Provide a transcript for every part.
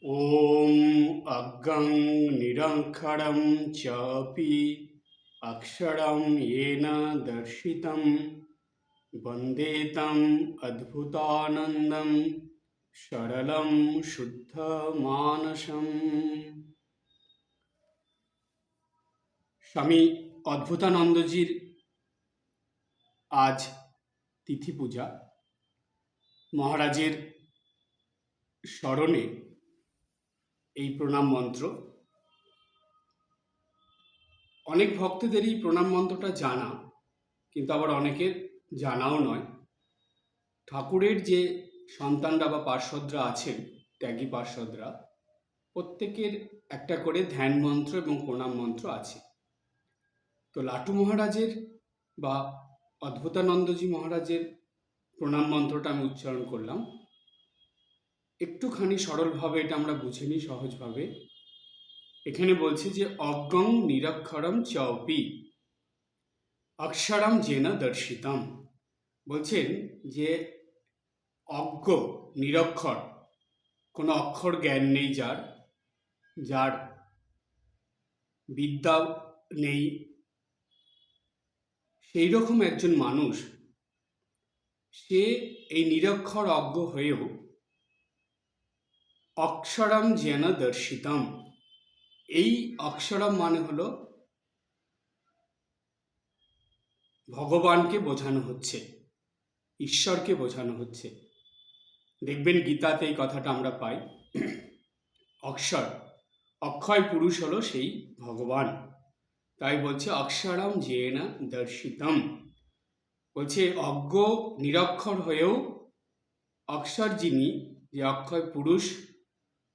ॐ अग्गं निरङ्खरं चापि अक्षरं येन दर्शितं वन्दे तम् अद्भुतानन्दं सरलं शुद्धमानसम्। স্বামী অদ্ভুতানন্দজির আজ তিথি পূজা। মহারাজের স্মরণে এই প্রণাম মন্ত্র। অনেক ভক্তদের এই প্রণাম মন্ত্রটা জানা, কিন্তু আবার অনেকের জানাও নয়। ঠাকুরের যে সন্তানরা বা পার্ষদরা আছেন, ত্যাগী পার্ষদরা, প্রত্যেকের একটা করে ধ্যান মন্ত্র এবং প্রণাম মন্ত্র আছে। তো লাটু মহারাজের বা অদ্ভুতানন্দজি মহারাজের প্রণাম মন্ত্রটা আমি উচ্চারণ করলাম। একটুখানি সরলভাবে এটা আমরা বুঝে নিই, সহজভাবে। এখানে বলছে যে অজ্ঞং নিরক্ষরম চৌপি অক্ষরম যেন দর্শিতম। বলছেন যে অজ্ঞ, নিরক্ষর, কোনো অক্ষর জ্ঞান নেই, যার বিদ্যা নেই, সেই রকম একজন মানুষ, সে এই নিরক্ষর অজ্ঞ হয়েও অক্ষরম যেন দর্শিতম, এই অক্ষরম মানে হলো ভগবানকে বোঝানো হচ্ছে, ঈশ্বরকে বোঝানো হচ্ছে। দেখবেন গীতাতে এই কথাটা আমরা পাই। অক্ষর, অক্ষয় পুরুষ হলো সেই ভগবান। তাই বলছে অক্ষরম যেন দর্শিতম। বলছে অজ্ঞ নিরক্ষর হয়েও অক্ষর যিনি, যে অক্ষয় পুরুষ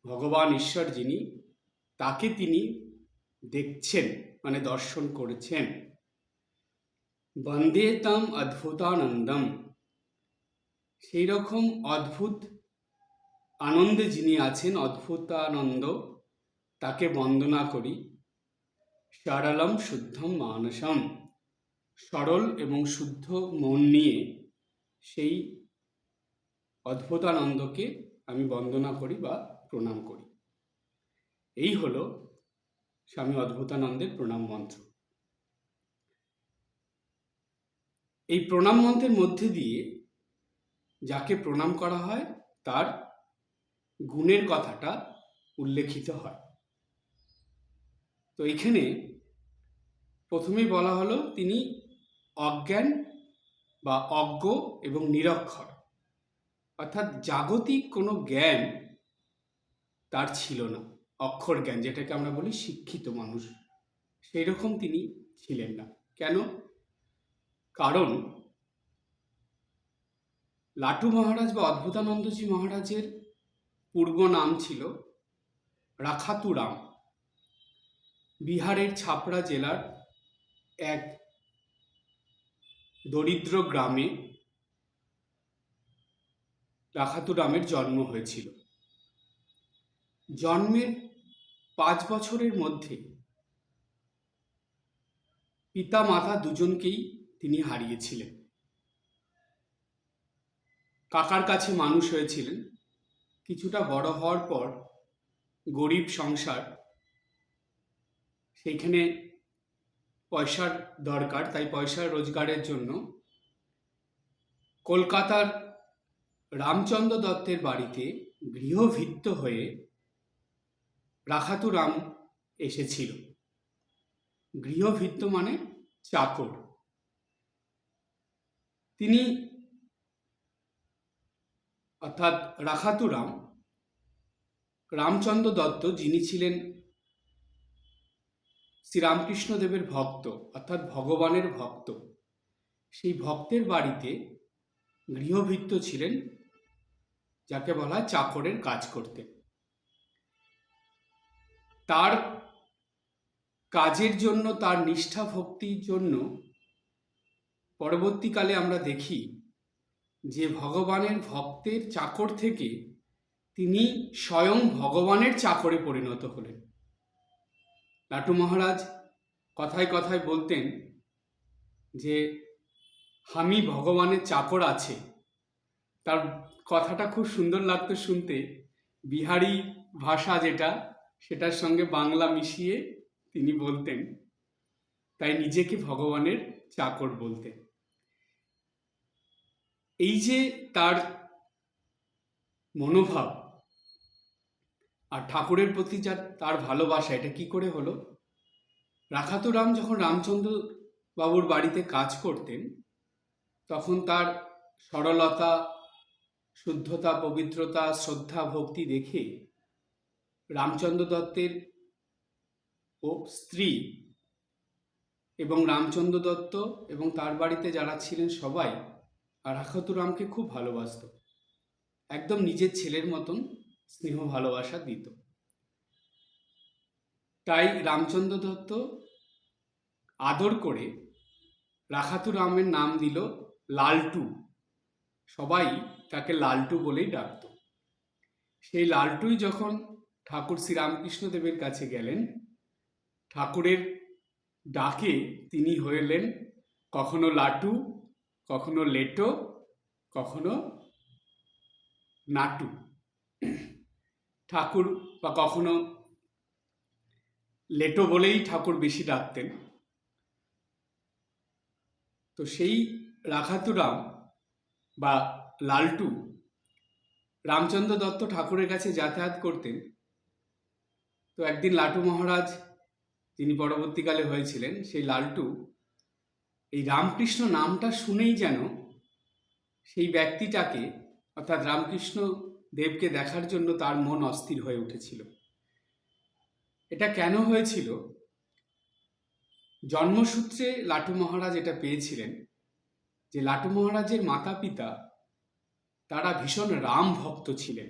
ভগবান ঈশ্বর যিনি, তাকে তিনি দেখছেন, মানে দর্শন করেছেন। বন্দে তম অদ্ভুতানন্দম, সেই রকম অদ্ভুত আনন্দে যিনি আছেন, অদ্ভুতানন্দ, তাকে বন্দনা করি। সরলম শুদ্ধম মানসম, সরল এবং শুদ্ধ মন নিয়ে সেই অদ্ভুতানন্দকে আমি বন্দনা করি বা প্রণাম করি। এই হলো স্বামী অদ্ভুতানন্দের প্রণাম মন্ত্র। এই প্রণাম মন্ত্রের মধ্যে দিয়ে যাকে প্রণাম করা হয় তার গুণের কথাটা উল্লেখিত হয়। তো এখানে প্রথমেই বলা হলো তিনি অজ্ঞান বা অজ্ঞ এবং নিরক্ষর, অর্থাৎ জাগতিক কোনো জ্ঞান তার ছিল না। অক্ষর জ্ঞান, যেটাকে আমরা বলি শিক্ষিত মানুষ, সেই রকম তিনি ছিলেন না। কেন? কারণ লাটু মহারাজ বা অদ্ভুতানন্দজি মহারাজের পূর্ব নাম ছিল রাখাতুরাম। বিহারের ছাপড়া জেলার এক দরিদ্র গ্রামে রাখাতুরামের জন্ম হয়েছিল। জন্মের 5 বছরের মধ্যে পিতা মাতা দুজনকেই তিনি হারিয়েছিলেন। কাকার কাছে মানুষ হয়েছিলেন। কিছুটা বড় হওয়ার পর গরিব সংসার, সেইখানে পয়সার দরকার, তাই পয়সা রোজগারের জন্য কলকাতার রামচন্দ্র দত্তের বাড়িতে গৃহভৃত্য হয়ে রাখাতুরাম এসেছিল। গৃহভৃত্য মানে চাকর। তিনি অর্থাৎ রাখাতুরাম রামচন্দ্র দত্ত, যিনি ছিলেন শ্রীরামকৃষ্ণদেবের ভক্ত, অর্থাৎ ভগবানের ভক্ত, সেই ভক্তের বাড়িতে গৃহভৃত্য ছিলেন, যাকে বলা হয় চাকরের কাজ করতে। তার কাজের জন্য, তার নিষ্ঠা ভক্তির জন্য পরবর্তীকালে আমরা দেখি যে ভগবানের ভক্তের চাকর থেকে তিনি স্বয়ং ভগবানের চাকরে পরিণত হলেন। লাটু মহারাজ কথায় কথায় বলতেন যে আমি ভগবানের চাকর আছে। তার কথাটা খুব সুন্দর লাগতো শুনতে, বিহারি ভাষা যেটা, সেটার সঙ্গে বাংলা মিশিয়ে তিনি বলতেন, তাই নিজেকে ভগবানের চাকর বলতেন। এই যে তার মনোভাব আর ঠাকুরের প্রতি যা তার ভালোবাসা, এটা কি করে হলো? রাখাতুরাম যখন রামচন্দ্র বাবুর বাড়িতে কাজ করতেন, তখন তার সরলতা, শুদ্ধতা, পবিত্রতা, শ্রদ্ধা, ভক্তি দেখে রামচন্দ্র দত্তের ও স্ত্রী এবং রামচন্দ্র দত্ত এবং তার বাড়িতে যারা ছিলেন সবাই রাখাতুরামকে খুব ভালোবাসত। একদম নিজের ছেলের মতন স্নেহ ভালোবাসা দিত। তাই রামচন্দ্র দত্ত আদর করে রাখাতুরামের নাম দিল লালটু। সবাই তাকে লালটু বলেই ডাকত। সেই লালটুই যখন ঠাকুর শ্রীরামকৃষ্ণদেবের কাছে গেলেন, ঠাকুরের ডাকে তিনি হলেন কখনো লাটু, কখনো লেটো, কখনো নাটু। ঠাকুর বা কখনো লেটো বলেই ঠাকুর বেশি ডাকতেন। তো সেই রাখাতুরাম বা লালটু রামচন্দ্র দত্ত ঠাকুরের কাছে যাতায়াত করতেন। তো একদিন লাটু মহারাজ, যিনি পরবর্তীকালে হয়েছিলেন, সেই লালটু এই রামকৃষ্ণ নামটা শুনেই যেন সেই ব্যক্তিটাকে, অর্থাৎ রামকৃষ্ণ দেবকে দেখার জন্য তার মন অস্থির হয়ে উঠেছিল। এটা কেন হয়েছিল? জন্মসূত্রে লাটু মহারাজ এটা পেয়েছিলেন যে লাটু মহারাজের মাতা পিতা তারা ভীষণ রাম ভক্ত ছিলেন।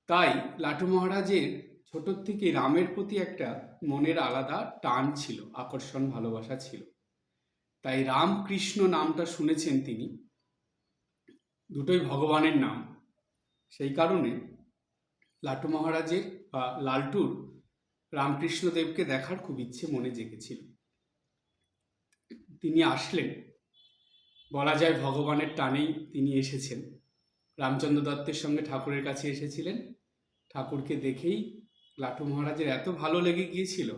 তাই লাটু মহারাজের ছোটোর থেকে রামের প্রতি একটা মনের আলাদা টান ছিল, আকর্ষণ, ভালোবাসা ছিল। তাই রামকৃষ্ণ নামটা শুনেছেন তিনি, দুটোই ভগবানের নাম। সেই কারণে লাটু মহারাজের বা লালটুর রামকৃষ্ণদেবকে দেখার খুব ইচ্ছে মনে জেগেছিল। তিনি আসলেন, বলা যায় ভগবানের টানেই তিনি এসেছেন। রামচন্দ্র দত্তের সঙ্গে ঠাকুরের কাছে এসেছিলেন। ঠাকুরকে দেখেই লাটু মহারাজের এত ভালো লেগে গিয়েছিল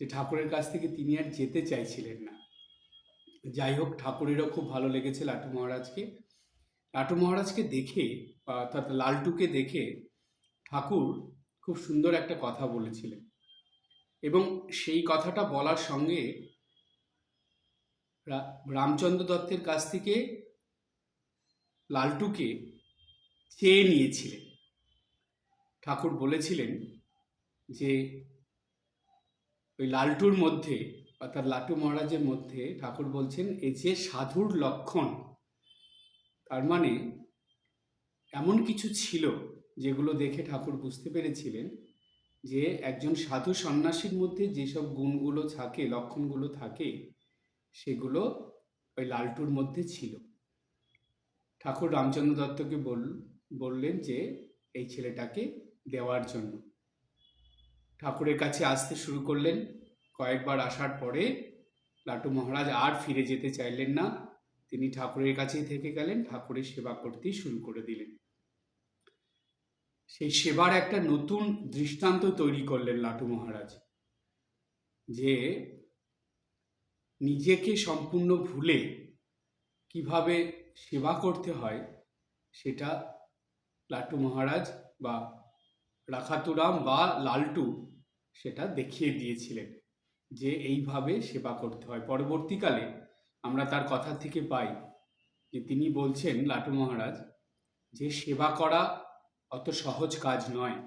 যে ঠাকুরের কাছ থেকে তিনি আর যেতে চাইছিলেন না। যাই হোক, ঠাকুরেরও খুব ভালো লেগেছে লাটু মহারাজকে। লাটু মহারাজকে দেখে, অর্থাৎ লালটুকে দেখে ঠাকুর খুব সুন্দর একটা কথা বলেছিলেন, এবং সেই কথাটা বলার সঙ্গে রামচন্দ্র দত্তের কাছ থেকে লালটুকে চেয়ে নিয়েছিলেন। ঠাকুর বলেছিলেন যে ওই লালটুর মধ্যে, অর্থাৎ লাটু মহারাজের মধ্যে, ঠাকুর বলছেন এই যে সাধুর লক্ষণ, তার মানে এমন কিছু ছিল যেগুলো দেখে ঠাকুর বুঝতে পেরেছিলেন যে একজন সাধু সন্ন্যাসীর মধ্যে যেসব গুণগুলো থাকে, লক্ষণগুলো থাকে, সেগুলো ওই লালটুর মধ্যে ছিল। ঠাকুর রামচন্দ্র দত্তকে বললেন যে এই ছেলেটাকে দেওয়ার জন্য। ঠাকুরের কাছে আসতে শুরু করলেন। কয়েকবার আসার পরে লাটু মহারাজ আর ফিরে যেতে চাইলেন না। তিনি ঠাকুরের কাছেই থেকে গেলেন, ঠাকুরের সেবা করতেই শুরু করে দিলেন। সেই সেবার একটা নতুন দৃষ্টান্ত তৈরি করলেন লাটু মহারাজ, যে নিজেকে সম্পূর্ণ ভুলে কিভাবে সেবা করতে হয় সেটা লাটু মহারাজ বা রাখাতুরাম বা লালটু সেটা দেখিয়ে দিয়েছিলেন যে এইভাবে সেবা করতে হয়। পরবর্তীকালে আমরা তার কথা থেকে পাই যে তিনি বলছেন, লাটু মহারাজ, যে সেবা করা অত সহজ কাজ নয়।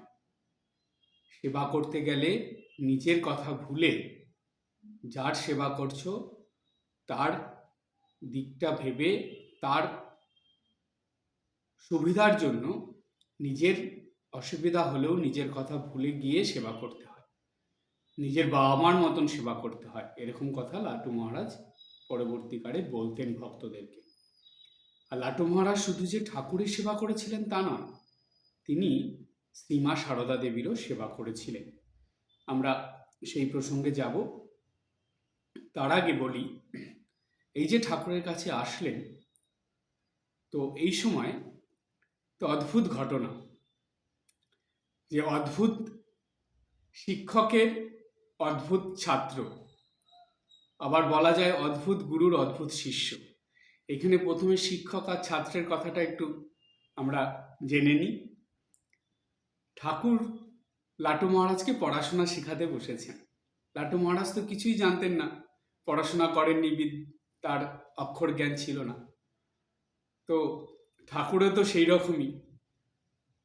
সেবা করতে গেলে নিজের কথা ভুলে যার সেবা করছো তার দিকটা ভেবে, তার সুবিধার জন্য নিজের অসুবিধা হলেও নিজের কথা ভুলে গিয়ে সেবা করতে হয়, নিজের বাবা মার মতন সেবা করতে হয়। এরকম কথা লাটু মহারাজ পরবর্তীকালে বলতেন ভক্তদেরকে। আর লাটু মহারাজ শুধু যে ঠাকুরের সেবা করেছিলেন তা নয়, তিনি শ্রীমা সারদা দেবীরও সেবা করেছিলেন। আমরা সেই প্রসঙ্গে যাব। তার আগে বলি, এই যে ঠাকুরের কাছে আসলেন, তো এই সময় তো অদ্ভুত ঘটনা। যে অদ্ভুত শিক্ষকের অদ্ভুত ছাত্র, আবার বলা যায় অদ্ভুত গুরুর অদ্ভুত শিষ্য। এখানে প্রথমে শিক্ষক আর ছাত্রের কথাটা একটু আমরা জেনে নিই। ঠাকুর লাটু মহারাজকে পড়াশোনা শেখাতে বসেছেন। লাটু মহারাজ তো কিছুই জানতেন না, পড়াশোনা করেননি, তার অক্ষর জ্ঞান ছিল না। তো ঠাকুরও তো সেই রকমই।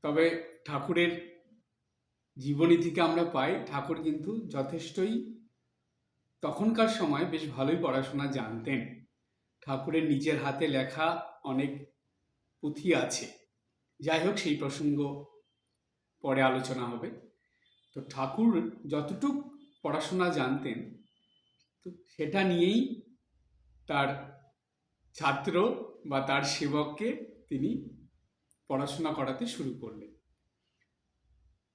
তবে ঠাকুরের জীবনী থেকে আমরা পাই ঠাকুর কিন্তু যথেষ্টই তখনকার সময় বেশ ভালোই পড়াশোনা জানতেন। ঠাকুরের নিজের হাতে লেখা অনেক পুঁথি আছে। যাই হোক, সেই প্রসঙ্গ পরে আলোচনা হবে। তো ঠাকুর যতটুক পড়াশোনা জানতেন, তো সেটা নিয়েই তার ছাত্র বা তার সেবককে তিনি পড়াশোনা করাতে শুরু করলেন।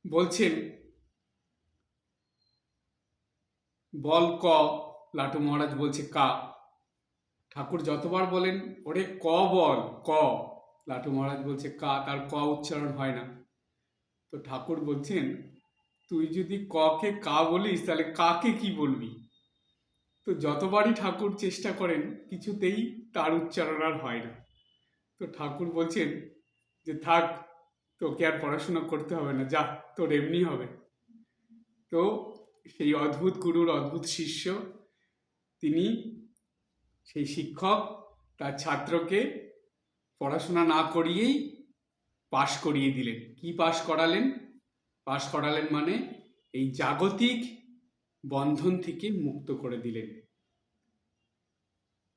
বলছেন, বল ক। লাটু মহারাজ বলছে কা। ঠাকুর যতবার বলেন ওরে ক বল, ক। লাটু মহারাজ বলছে কা, তার ক উচ্চারণ হয় না। তো ঠাকুর বলছেন, তুই যদি ক কে কা বলিস তাহলে কাকে কি বলবি? তো যতবারই ঠাকুর চেষ্টা করেন কিছুতেই তার উচ্চারণ আর হয় না। তো ঠাকুর বলছেন যে থাক, তোকে আর পড়াশোনা করতে হবে না, যা, তোর এমনি হবে। তো সেই অদ্ভুত গুরুর অদ্ভুত শিষ্য, তিনি সেই শিক্ষক তার ছাত্রকে পড়াশোনা না করিয়েই পাশ করিয়ে দিলেন। কি পাশ করালেন? পাশ করালেন মানে এই জাগতিক বন্ধন থেকে মুক্ত করে দিলেন।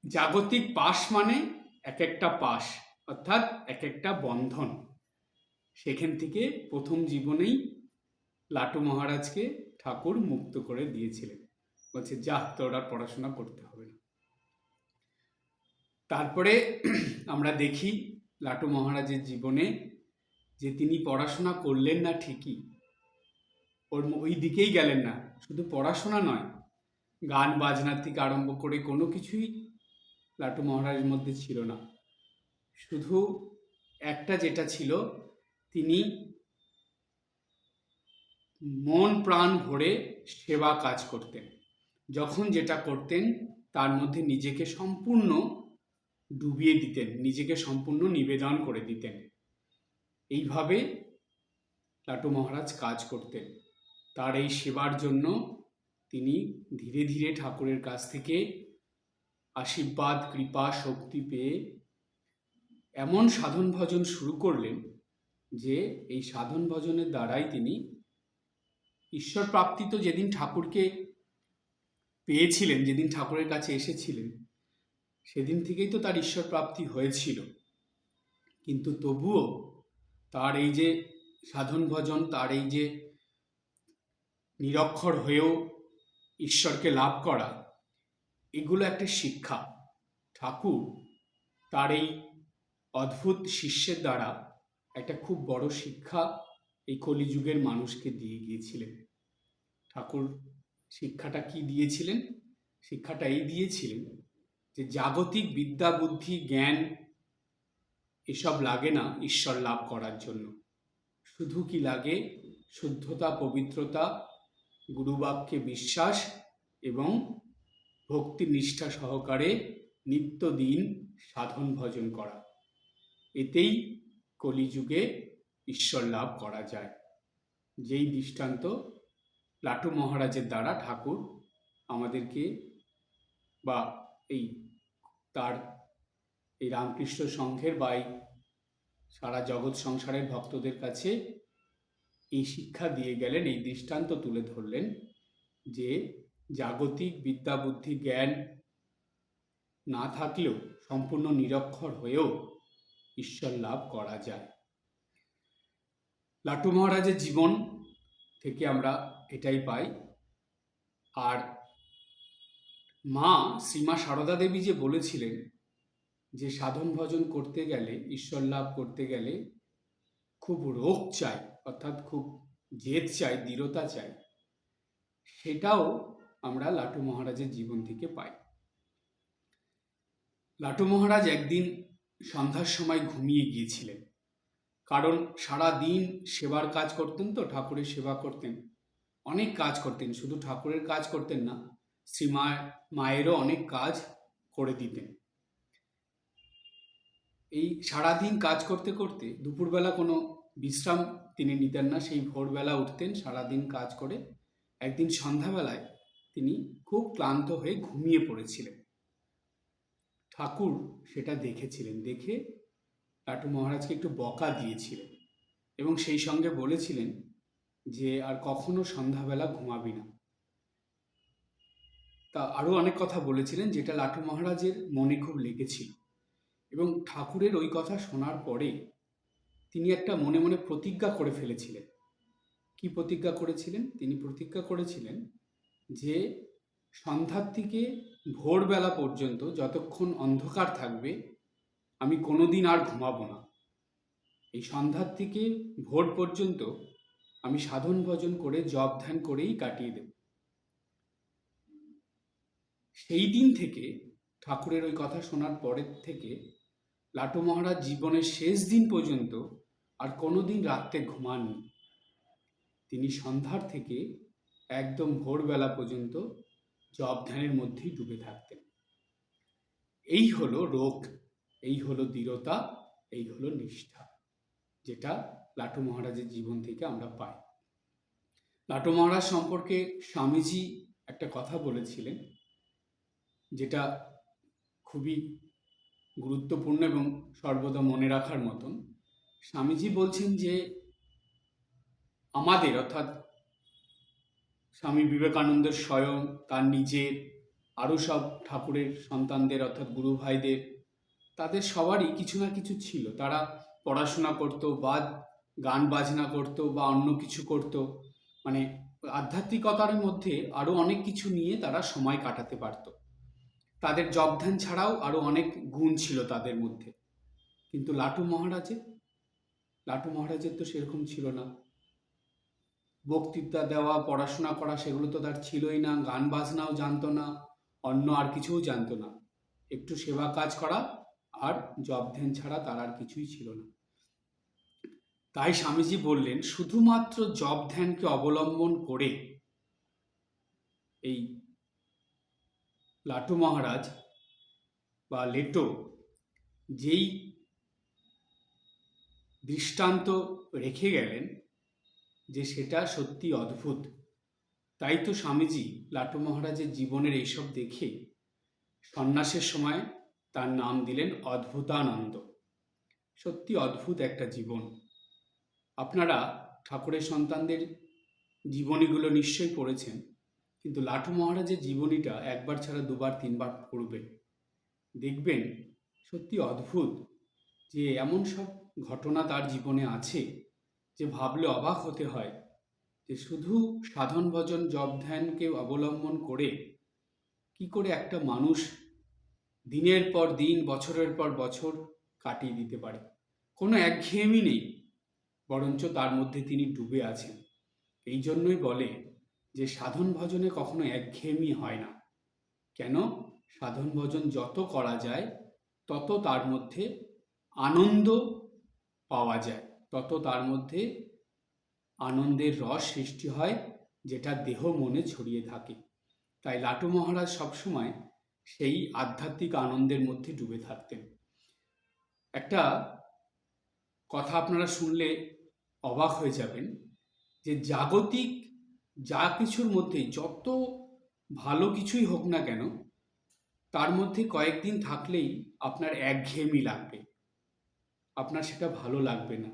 জাগতিক পাশ মানে এক একটা পাশ, অর্থাৎ এক একটা বন্ধন। সেখান থেকে প্রথম জীবনেই লাটু মহারাজকে ঠাকুর মুক্ত করে দিয়েছিলেন। বলছে যা, তোর আর পড়াশোনা করতে হবে না। তারপরে আমরা দেখি লাটু মহারাজের জীবনে যে তিনি পড়াশোনা করলেন না ঠিকই, ওই দিকেই গেলেন না। শুধু পড়াশোনা নয়, গান বাজনার থেকে আরম্ভ করে কোনো কিছুই লাটু মহারাজের মধ্যে ছিল না। শুধু একটা যেটা ছিল, তিনি মন প্রাণ ভরে সেবা কাজ করতেন। যখন যেটা করতেন তার মধ্যে নিজেকে সম্পূর্ণ ডুবিয়ে দিতেন, নিজেকে সম্পূর্ণ নিবেদন করে দিতেন। এইভাবে লাটু মহারাজ কাজ করতেন। তার এই সেবার জন্য তিনি ধীরে ধীরে ঠাকুরের কাছ থেকে আশীর্বাদ, কৃপা, শক্তি পেয়ে এমন সাধন ভজন শুরু করলেন যে এই সাধন ভজনের দ্বারাই তিনি ঈশ্বর প্রাপ্তি, তো যেদিন ঠাকুরকে পেয়েছিলেন, যেদিন ঠাকুরের কাছে এসেছিলেন, সেদিন থেকেই তো তার ঈশ্বর প্রাপ্তি হয়েছিল। কিন্তু তবুও তার এই যে সাধন ভজন, তার এই যে নিরক্ষর হয়েও ঈশ্বরকে লাভ করা, এগুলো একটা শিক্ষা। ঠাকুর তার এই অদ্ভুত শিষ্যের দ্বারা একটা খুব বড় শিক্ষা এই কলিযুগের মানুষকে দিয়ে গিয়েছিলেন। ঠাকুর শিক্ষাটা কি দিয়েছিলেন? শিক্ষাটা এই দিয়েছিলেন যে জাগতিক বিদ্যা, বুদ্ধি, জ্ঞান এসব লাগে না ঈশ্বর লাভ করার জন্য। শুধু কি লাগে? শুদ্ধতা, পবিত্রতা, গুরুবাক্যে বিশ্বাস এবং ভক্তি নিষ্ঠা সহকারে নিত্যদিন সাধন ভজন করা। এতেই কলিযুগে ঈশ্বর লাভ করা যায়। যেই দৃষ্টান্ত লাটু মহারাজের দ্বারা ঠাকুর আমাদেরকে বা এই তার এই রামকৃষ্ণ সংঘের বা এই সারা জগৎ সংসারের ভক্তদের কাছে এই শিক্ষা দিয়ে গেলেন, এই দৃষ্টান্ত তুলে ধরলেন যে জাগতিক বিদ্যা, বুদ্ধি, জ্ঞান না থাকলেও, সম্পূর্ণ নিরক্ষর হয়েও ঈশ্বর লাভ করা যায়। লাটু মহারাজের জীবন থেকে আমরা এটাই পাই। আর মা শ্রীমা সারদা দেবী যে বলেছিলেন যে সাধন ভজন করতে গেলে, ঈশ্বর লাভ করতে গেলে খুব রোগ চাই, অর্থাৎ খুব জেদ চাই, দৃঢ়তা চাই, সেটাও আমরা লাটু মহারাজের জীবন থেকে পাই। লাটু মহারাজ একদিন সন্ধ্যার সময় ঘুমিয়ে গিয়েছিলেন, কারণ সারা দিন সেবার কাজ করতেন, তো ঠাকুরের সেবা করতেন, অনেক কাজ করতেন, শুধু ঠাকুরের কাজ করতেন না, শ্রীমা মায়েরও অনেক কাজ করে দিতেন। এই সারাদিন কাজ করতে করতে দুপুরবেলা কোনো বিশ্রাম তিনি নিতেন না, সেই ভোরবেলা উঠতেন, সারাদিন কাজ করে একদিন সন্ধ্যাবেলায় তিনি খুব ক্লান্ত হয়ে ঘুমিয়ে পড়েছিলেন। ঠাকুর সেটা দেখেছিলেন, দেখে লাটু মহারাজকে একটু বকা দিয়েছিলেন এবং সেই সঙ্গে বলেছিলেন যে আর কখনো সন্ধ্যাবেলা ঘুমাবি না। তা আরও অনেক কথা বলেছিলেন যেটা লাটু মহারাজের মনে খুব লেগেছিল। এবং ঠাকুরের ওই কথা শোনার পরে তিনি একটা মনে মনে প্রতিজ্ঞা করে ফেলেছিলেন। কি প্রতিজ্ঞা করেছিলেন? তিনি প্রতিজ্ঞা করেছিলেন যে সন্ধ্যার থেকে ভোরবেলা পর্যন্ত যতক্ষণ অন্ধকার থাকবে আমি কোনোদিন আর ঘুমাবো না। এই সন্ধ্যার থেকে ভোর পর্যন্ত আমি সাধন ভজন করে জপ ধ্যান করেই কাটিয়ে দেব। সেই দিন থেকে, ঠাকুরের ওই কথা শোনার পরের থেকে লাটু মহারাজ জীবনের শেষ দিন পর্যন্ত আর কোনোদিন রাত্রে ঘুমাননি। তিনি সন্ধ্যার থেকে একদম ভোরবেলা পর্যন্ত জপ ধ্যানের মধ্যেই ডুবে থাকতেন। এই হলো রোগ, এই হলো দৃঢ়তা, এই হলো নিষ্ঠা, যেটা লাটু মহারাজের জীবন থেকে আমরা পাই। লাটু মহারাজ সম্পর্কে স্বামীজি একটা কথা বলেছিলেন যেটা খুবই গুরুত্বপূর্ণ এবং সর্বদা মনে রাখার মতন। স্বামীজি বলছেন যে আমাদের, অর্থাৎ স্বামী বিবেকানন্দের স্বয়ং, তার নিজের, আরও সব ঠাকুরের সন্তানদের অর্থাৎ গুরু ভাইদের, তাদের সবারই কিছু না কিছু ছিল। তারা পড়াশোনা করতো বা গান বাজনা করতো বা অন্য কিছু করতো, মানে আধ্যাত্মিকতার মধ্যে আরও অনেক কিছু নিয়ে তারা সময় কাটাতে পারত। তাদের জপ ধ্যান ছাড়াও আরও অনেক গুণ ছিল তাদের মধ্যে। কিন্তু লাটু মহারাজের তো সেরকম ছিল না। বক্তৃতা দেওয়া, পড়াশোনা করা সেগুলো তো তার ছিলই না, গান বাজনাও জানতো না, অন্য আর কিছুও জানতো না। একটু সেবা কাজ করা আর জপ ধ্যান ছাড়া তার আর কিছুই ছিল না। তাই স্বামীজি বললেন শুধুমাত্র জপ ধ্যানকে অবলম্বন করে এই লাটু মহারাজ বা লেটো যেই দৃষ্টান্ত রেখে গেলেন যে সেটা সত্যি অদ্ভুত। তাই তো স্বামীজি লাটু মহারাজের জীবনের এইসব দেখে সন্ন্যাসের সময় তার নাম দিলেন অদ্ভুতানন্দ। সত্যি অদ্ভুত একটা জীবন। আপনারা ঠাকুরের সন্তানদের জীবনীগুলো নিশ্চয়ই পড়েছেন, কিন্তু লাটু মহারাজের জীবনীটা একবার ছাড়া দুবার তিনবার পড়বেন, দেখবেন সত্যি অদ্ভুত যে এমন সব ঘটনা তার জীবনে আছে যে ভাবলে অবাক হতে হয় যে শুধু সাধন ভজন জপ ধ্যানকে অবলম্বন করে কি করে একটা মানুষ দিনের পর দিন, বছরের পর বছর কাটিয়ে দিতে পারে। কোনো একঘেয়েমি নেই, বরঞ্চ তার মধ্যে তিনি ডুবে আছেন। এই জন্যই বলে যে সাধন ভজনে কখনো একঘেয়েমি হয় না। কেন? সাধন ভজন যত করা যায় তত তার মধ্যে আনন্দ পাওয়া যায়, তত তার মধ্যে আনন্দের রস সৃষ্টি হয়, যেটা দেহ মনে ছড়িয়ে থাকে। তাই লাটু মহারাজ সবসময় সেই আধ্যাত্মিক আনন্দের মধ্যে ডুবে থাকতেন। একটা কথা আপনারা শুনলে অবাক হয়ে যাবেন যে জাগতিক যা কিছুর মধ্যে যত ভালো কিছুই হোক না কেন, তার মধ্যে কয়েকদিন থাকলেই আপনার একঘেয়েমি লাগবে, আপনার সেটা ভালো লাগবে না,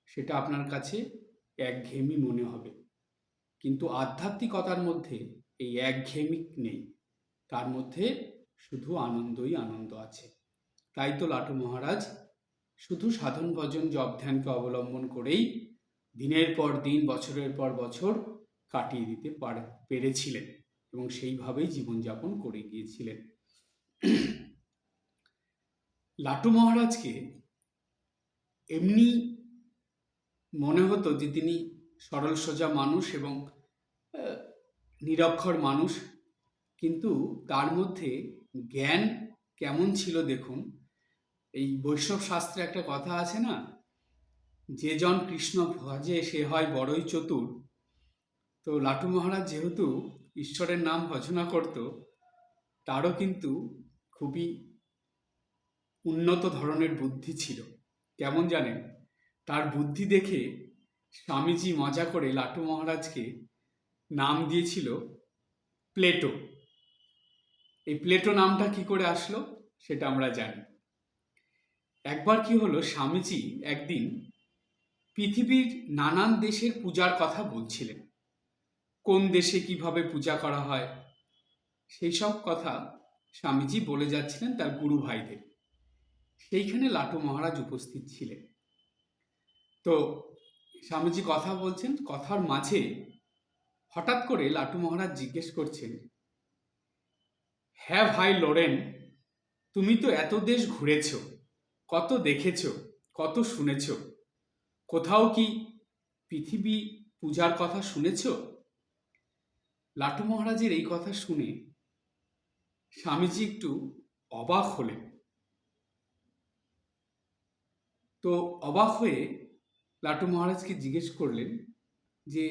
সেটা আপনার কাছে একঘেয়েমি মনে হবে। কিন্তু আধ্যাত্মিকতার মধ্যে এই একঘেয়েমি নেই, তার মধ্যে শুধু আনন্দই আনন্দ আছে। তাই তো লাটু মহারাজ শুধু সাধন ভজন জপ ধ্যানকে অবলম্বন করেই দিনের পর দিন, বছরের পর বছর কাটিয়ে দিতে পেরেছিলেন এবং সেইভাবেই জীবনযাপন করে গিয়েছিলেন। লাটু মহারাজকে এমনি মনে হতো যে তিনি সরল সোজা মানুষ এবং নিরক্ষর মানুষ, কিন্তু তার মধ্যে জ্ঞান কেমন ছিল দেখুন। এই বৈষ্ণব শাস্ত্রে একটা কথা আছে না, যে জন কৃষ্ণ ভজে সে হয় বড়ই চতুর। তো লাটু মহারাজ যেহেতু ঈশ্বরের নাম ভজনা করত, তারও কিন্তু খুবই উন্নত ধরনের বুদ্ধি ছিল। কেমন জানেন? তার বুদ্ধি দেখে স্বামীজি মজা করে লাটু মহারাজকে নাম দিয়েছিল প্লেটো। এই প্লেটো নামটা কি করে আসলো সেটা আমরা জানি। একবার কি হলো, স্বামীজি একদিন পৃথিবীর নানান দেশের পূজার কথা বলছিলেন। কোন দেশে কিভাবে পূজা করা হয় সেই সব কথা স্বামীজি বলে যাচ্ছিলেন তার গুরু ভাইদের। সেইখানে লাটু মহারাজ উপস্থিত ছিলেন। তো স্বামীজি কথা বলছেন, কথার মাঝে হঠাৎ করে লাটু মহারাজ জিজ্ঞেস করছেন, হ্যাঁ ভাই লরেন, তুমি তো এত দেশ ঘুরেছ, কত দেখেছ, কত শুনেছ, কোথাও কি পৃথিবী পূজার কথা শুনেছ? লাটু মহারাজের এই কথা শুনে স্বামীজি একটু অবাক হলেন। তো অবাক হয়ে লাটু মহারাজকে জিজ্ঞেস করলেন যে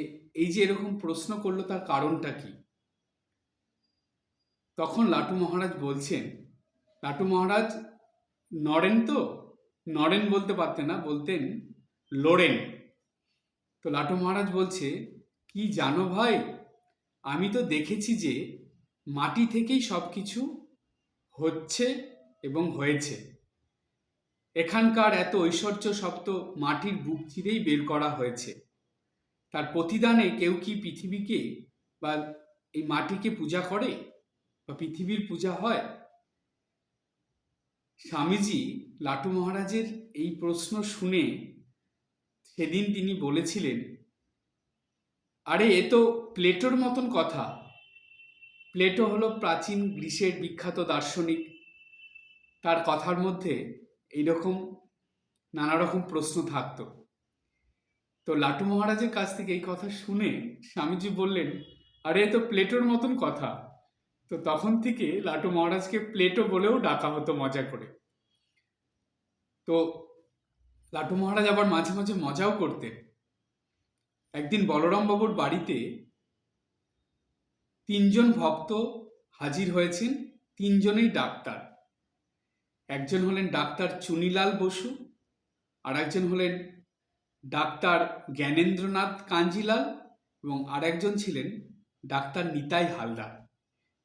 এই যে এরকম প্রশ্ন করলো তার কারণটা কি? তখন লাটু মহারাজ বলছেন, লাটু মহারাজ নরেন, তো নরেন বলতে পারতেন না, বলতেন লোরেন। তো লাটু মহারাজ বলছে, কি জানো ভাই, আমি তো দেখেছি যে মাটি থেকেই সব কিছু হচ্ছে এবং হয়েছে। এখানকার এত ঐশ্বর্য সব তো মাটির বুক চিরেই বের করা হয়েছে। তার প্রতিদানে কেউ কি পৃথিবীকে বা এই মাটিকে পূজা করে বা পৃথিবীর পূজা হয়? স্বামীজি লাটু মহারাজের এই প্রশ্ন শুনে সেদিন তিনি বলেছিলেন, আরে এ তো প্লেটোর মতন কথা। প্লেটো হলো প্রাচীন গ্রিসের বিখ্যাত দার্শনিক। তার কথার মধ্যে এইরকম নানা রকম প্রশ্ন থাকতো। তো লাটু মহারাজের কাছ থেকে এই কথা শুনে স্বামীজি বললেন, আরে এ তো প্লেটোর মতন কথা। তো তখন থেকে লাটু মহারাজকে প্লেটো বলেও ডাকা হতো মজা করে। তো লাটু মহারাজ আবার মাঝে মাঝে মজাও করতেন। একদিন বলরাম বাবুর বাড়িতে তিনজন ভক্ত হাজির হয়েছেন, তিনজনেই ডাক্তার। একজন হলেন ডাক্তার চুনিলাল বসু, আর একজন হলেন ডাক্তার জ্ঞানেন্দ্রনাথ কাঞ্জিলাল, এবং আর একজন ছিলেন ডাক্তার নিতাই হালদার।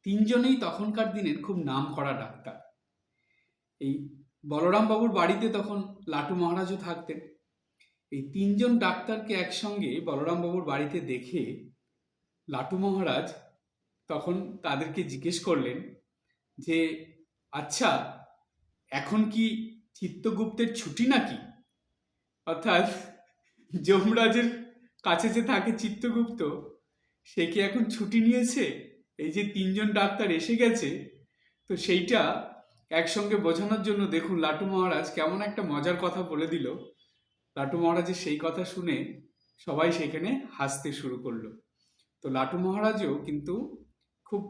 তিনজনেই তখনকার দিনের খুব নাম করা ডাক্তার। এই বলরাম বাবুর বাড়িতে তখন লাটু মহারাজও থাকতেন। এই তিনজন ডাক্তারকে একসঙ্গে বলরাম বাবুর বাড়িতে দেখে লাটু মহারাজ তখন তাদেরকে জিজ্ঞেস করলেন যে, আচ্ছা এখন কি চিত্তগুপ্তের ছুটি নাকি? অর্থাৎ যমরাজের কাছে যে থাকে চিত্তগুপ্ত, সে কি এখন ছুটি নিয়েছে? এই যে তিনজন ডাক্তার এসে গেছে, তো সেইটা একসঙ্গে বোঝানোর জন্য দেখুন লাটু মহারাজ কেমন একটা মজার কথা বলে দিল। লাটু মহারাজের সেই কথা শুনে সবাই সেখানে হাসতে শুরু করলো। তো লাটু মহারাজও কিন্তু খুব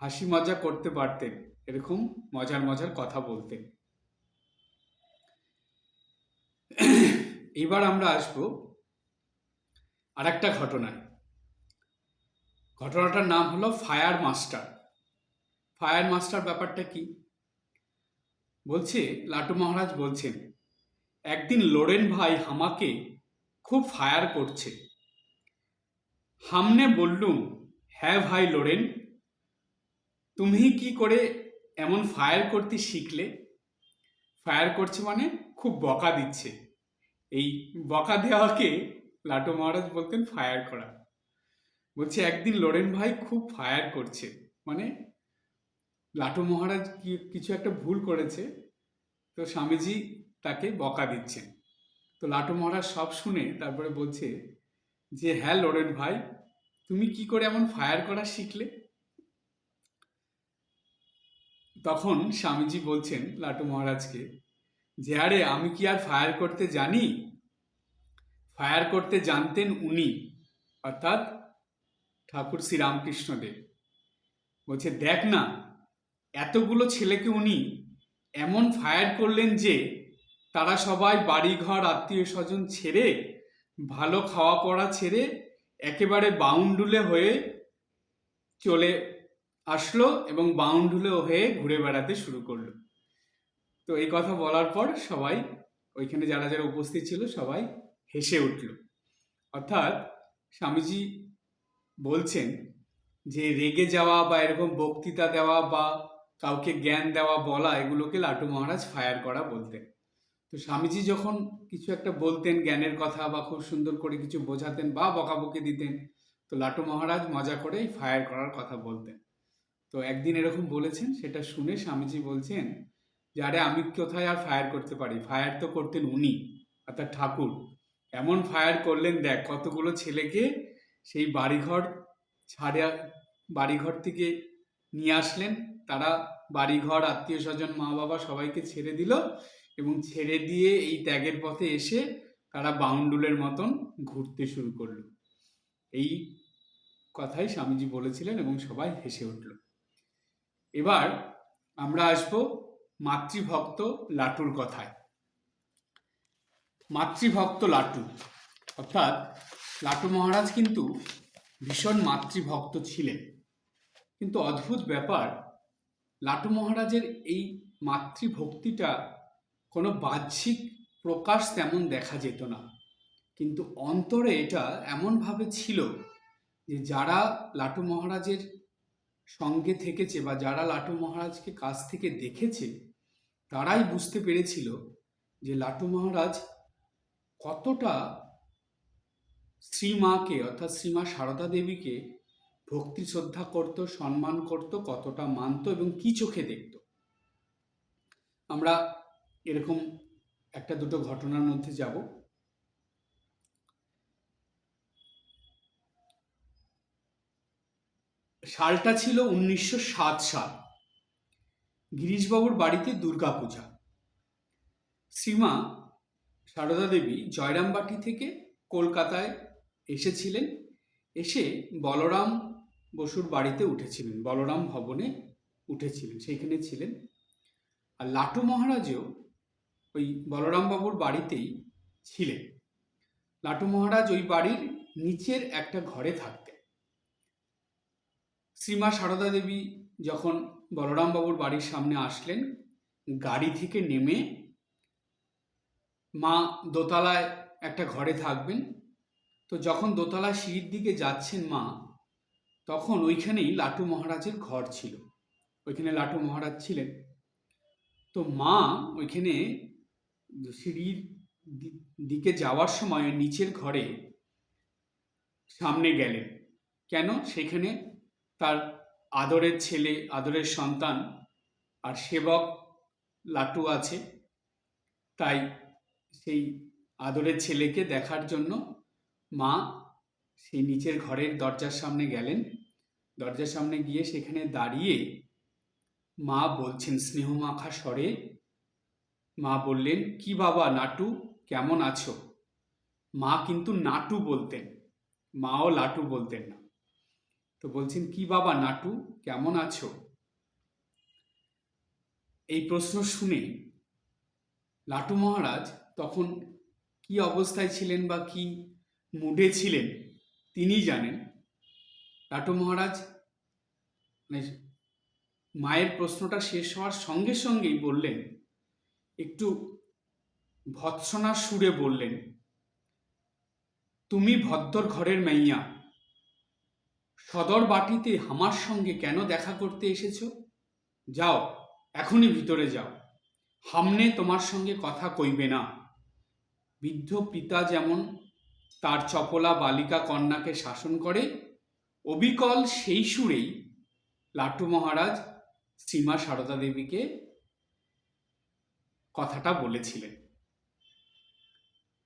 হাসি মজা করতে পারতেন, এরকম মজার মজার কথা বলতেন। এবার আমরা আসবো আর একটা ঘটনায়। ঘটনাটার নাম হলো ফায়ার মাস্টার। ফায়ার মাস্টার ব্যাপারটা কি? বলছে, লাটু মহারাজ বলছেন, একদিন লোরেন ভাই আমাকে খুব ফায়ার করছে। হামনে বললুম, হ্যাঁ ভাই লোরেন, তুমি কি করে এমন ফায়ার করতে শিখলে? ফায়ার করছে মানে খুব বকা দিচ্ছে। এই বকা দেওয়াকে লাটু মহারাজ বলতেন ফায়ার করা। বলছে একদিন লোরেন ভাই খুব ফায়ার করছে, মানে লাটু মহারাজ কিছু একটা ভুল করেছে, তো স্বামীজি তাকে বকা দিচ্ছেন। তো লাটু মহারাজ সব শুনে তারপরে বলছে যে, হ্যাঁ লোরেন ভাই, তুমি কি করে এমন ফায়ার করা শিখলে? তখন স্বামীজি বলছেন লাটু মহারাজকে যে, আরে আমি কি আর ফায়ার করতে জানি? ফায়ার করতে জানতেন উনি, অর্থাৎ ঠাকুর শ্রীরামকৃষ্ণদেব। বলছে, দেখ না, এতগুলো ছেলেকে উনি এমন ফায়ার করলেন যে তারা সবাই বাড়িঘর আত্মীয় স্বজন ছেড়ে, ভালো খাওয়া পড়া ছেড়ে একেবারে বাউন্ডুলে হয়ে চলে আসলো এবং বাউন্ডুলে হয়ে ঘুরে বেড়াতে শুরু করলো। তো এই কথা বলার পর সবাই, ওইখানে যারা যারা উপস্থিত ছিল সবাই হেসে উঠল। অর্থাৎ স্বামীজি বলছেন যে রেগে যাওয়া বা এরকম বক্তৃতা দেওয়া বা কাউকে জ্ঞান দেওয়া বলা, এগুলোকে লাটু মহারাজ ফায়ার করা বলতেন। তো স্বামীজি যখন কিছু একটা বলতেন জ্ঞানের কথা বা খুব সুন্দর করে কিছু বোঝাতেন বা বকাবকি দিতেন, তো লাটু মহারাজ মজা করে ফায়ার করার কথা বলতেন। তো একদিন এরকম বলেছেন, সেটা শুনে স্বামীজি বলছেন যে আরে আমি কোথায় আর ফায়ার করতে পারি, ফায়ার তো করতেন উনি, অর্থাৎ ঠাকুর। এমন ফায়ার করলেন, দেখ কতগুলো ছেলেকে সেই বাড়িঘর ছাড়া, বাড়িঘর থেকে নিয়ে আসলেন, তারা বাড়িঘর আত্মীয় স্বজন মা বাবা সবাইকে ছেড়ে দিল এবং ছেড়ে দিয়ে এই ত্যাগের পথে এসে তারা বাউন্ডুলের মতন ঘুরতে শুরু করলো। এই কথাই স্বামীজি বলেছিলেন এবং সবাই হেসে উঠল। এবার আমরা আসব মাতৃভক্ত লাটুর কথায়। মাতৃভক্ত লাটু, অর্থাৎ লাটু মহারাজ কিন্তু ভীষণ মাতৃভক্ত ছিলেন। কিন্তু অদ্ভুত ব্যাপার, লাটু মহারাজের এই মাতৃভক্তিটা কোনো বাহ্যিক প্রকাশ তেমন দেখা যেত না, কিন্তু অন্তরে এটা এমনভাবে ছিল যে যারা লাটু মহারাজের সঙ্গে থেকেছে বা যারা লাটু মহারাজকে কাছ থেকে দেখেছে, তারাই বুঝতে পেরেছিল যে লাটু মহারাজ কতটা শ্রীমাকে, অর্থাৎ শ্রীমা সারদা দেবীকে ভক্তি শ্রদ্ধা করত, সম্মান করত, কতটা মানত এবং কি চোখে দেখত। আমরা এরকম একটা দুটো ঘটনার মধ্যে যাব। সালটা ছিল 1907 সাল। গিরিশবাবুর বাড়িতে দুর্গাপূজা। শ্রীমা সারদা দেবী জয়রামবাটি থেকে কলকাতায় এসেছিলেন, এসে বলরাম বসুর বাড়িতে উঠেছিলেন, বলরাম ভবনে উঠেছিলেন, সেইখানে ছিলেন। আর লাটু মহারাজও ওই বলরাম বাবুর বাড়িতেই ছিলেন। লাটু মহারাজ ওই বাড়ির নিচের একটা ঘরে থাকতেন। শ্রীমা সারদা দেবী যখন বলরাম বাবুর বাড়ির সামনে আসলেন, গাড়ি থেকে নেমে মা দোতলায় একটা ঘরে থাকবেন, তো যখন দোতলায় সিঁড়ির দিকে যাচ্ছেন মা, তখন ওইখানেই লাটু মহারাজের ঘর ছিল, ওইখানে লাটু মহারাজ ছিলেন। তো মা ওইখানে সিঁড়ির দিকে যাওয়ার সময় নিচের ঘরে সামনে গেলেন। কেন? সেখানে তার আদরের ছেলে, আদরের সন্তান আর সেবক লাটু আছে, তাই সেই আদরের ছেলেকে দেখার জন্য মা সেই নিচের ঘরের দরজার সামনে গেলেন। দরজার সামনে গিয়ে সেখানে দাঁড়িয়ে মা বলছেন স্নেহমাখা স্বরে, মা বললেন, কি বাবা নাটু, কেমন আছো? মা কিন্তু নাটু বলতেন, মাও লাটু বলতেন না। তো বলছেন, কি বাবা নাটু, কেমন আছো? এই প্রশ্ন শুনে লাটু মহারাজ তখন কি অবস্থায় ছিলেন বা কি মুডে ছিলেন তিনি জানেন। লাটু মহারাজ মায়ের প্রশ্নটা শেষ হওয়ার সঙ্গে সঙ্গেই বললেন, একটু ভৎসনার সুরে বললেন, তুমি ভদ্দর ঘরের মাইয়া, সদর বাটিতে আমার সঙ্গে কেন দেখা করতে এসেছো? যাও, এখনই ভিতরে যাও, হামনে তোমার সঙ্গে কথা কইবে না। বৃদ্ধ পিতা যেমন তার চপলা বালিকা কন্যাকে শাসন করে, অবিকল সেই সুরেই লাটু মহারাজ শ্রীমা সারদা দেবীকে কথাটা বলেছিলেন।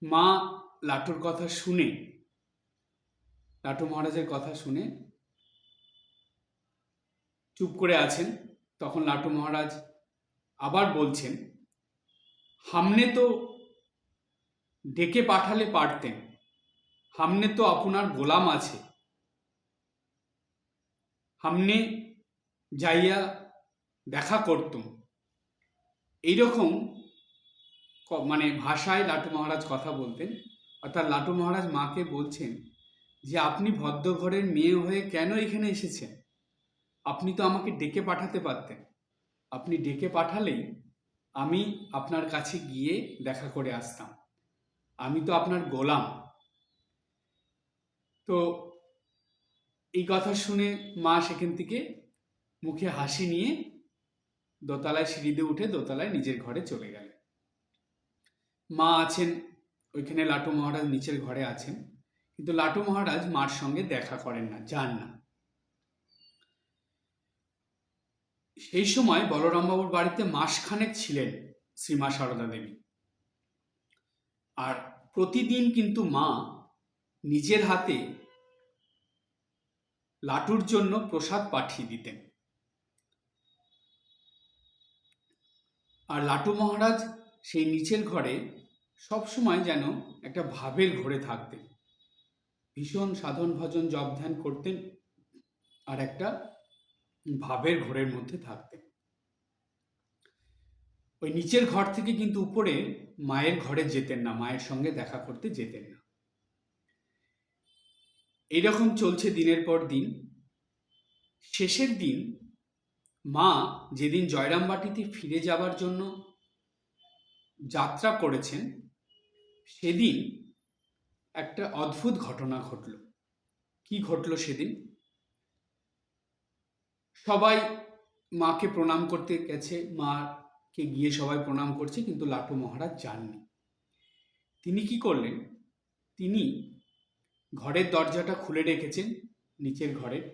মা লাটুর কথা শুনে, লাটু মহারাজের কথা শুনে চুপ করে আছেন। তখন লাটু মহারাজ আবার বলছেন, হামনে তো ডেকে পাঠালে পারতেন, হামনে তো আপনার গোলাম আছে, হামনে যাইয়া দেখা করতুম। এইরকম মানে ভাষায় লাটু মহারাজ কথা বলতেন। অর্থাৎ লাটু মহারাজ মাকে বলছেন যে আপনি ভদ্র ঘরের মেয়ে হয়ে কেন এখানে এসেছেন? আপনি তো আমাকে ডেকে পাঠাতে পারতেন। আপনি ডেকে পাঠালেই আমি আপনার কাছে গিয়ে দেখা করে আসতাম। আমি তো আপনার গোলাম। তো এই কথা শুনে মা সেখান থেকে মুখে হাসি নিয়ে দোতলায় সিঁড়িতে উঠে দোতলায় নিজের ঘরে চলে গেলেন। মা আছেন ওইখানে, লাটু মহারাজ নিচের ঘরে আছেন, কিন্তু লাটু মহারাজ মার সঙ্গে দেখা করেন না, যান না। সেই সময় বলরামবাবুর বাড়িতে মাসখানেক ছিলেন শ্রীমা সারদা দেবী। আর প্রতিদিন কিন্তু মা নিজের হাতে লাটুর জন্য প্রসাদ পাঠিয়ে দিতেন। আর লাটু মহারাজ সেই নিচের ঘরে সবসময় যেন একটা ভাবের ঘরে থাকতেন। ভীষণ সাধন ভজন জপ ধ্যান করতেন আর একটা ভাবের ঘরের মধ্যে থাকতেন। ওই নিচের ঘর থেকে কিন্তু উপরে মায়ের ঘরে যেতেন না, মায়ের সঙ্গে দেখা করতে যেতেন না। এইরকম চলছে দিনের পর দিন। শেষের দিন মা যেদিন জয়রামবাটিতে ফিরে যাবার জন্য যাত্রা করেছেন, সেদিন একটা অদ্ভুত ঘটনা ঘটল। কি ঘটল সেদিন? সবাই মাকে প্রণাম করতে গেছে, মাকে গিয়ে সবাই প্রণাম করছে, কিন্তু লাটু মহারাজ যাননি। তিনি কি করলেন? তিনি ঘরের দরজাটা খুলে রেখেছেন, নিচের ঘরের